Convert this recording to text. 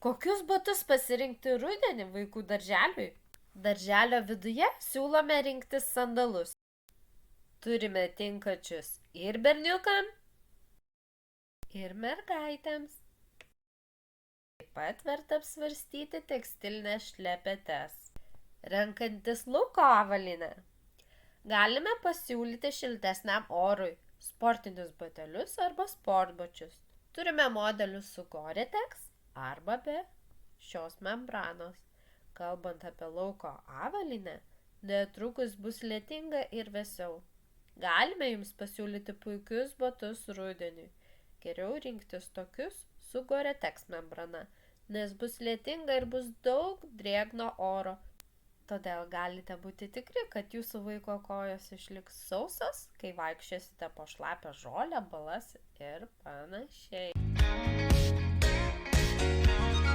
Kokius batus pasirinkti rudenį vaikų darželiui? Darželio viduje siūlome rinktis sandalus. Turime tinkačius ir berniukam, ir mergaitėms. Taip pat verta apsvarstyti tekstilinės šlepetes. Renkantis lauko avalynę, galime pasiūlyti šiltesniam orui sportinius batelius arba sportbačius. Turime modelius su Gore-Tex arba be šios membranos. Kalbant apie lauko avalynę, netrukus bus lietinga ir vėsiau. Galime jums pasiūlyti puikius batus rudeniui. Geriau rinktis tokius su Gore-Tex membrana, nes bus lietinga ir bus daug drėgno oro. Todėl galite būti tikri, kad jūsų vaiko kojos išliks sausos, kai vaikščiosite po šlapią žolę, balas ir panašiai.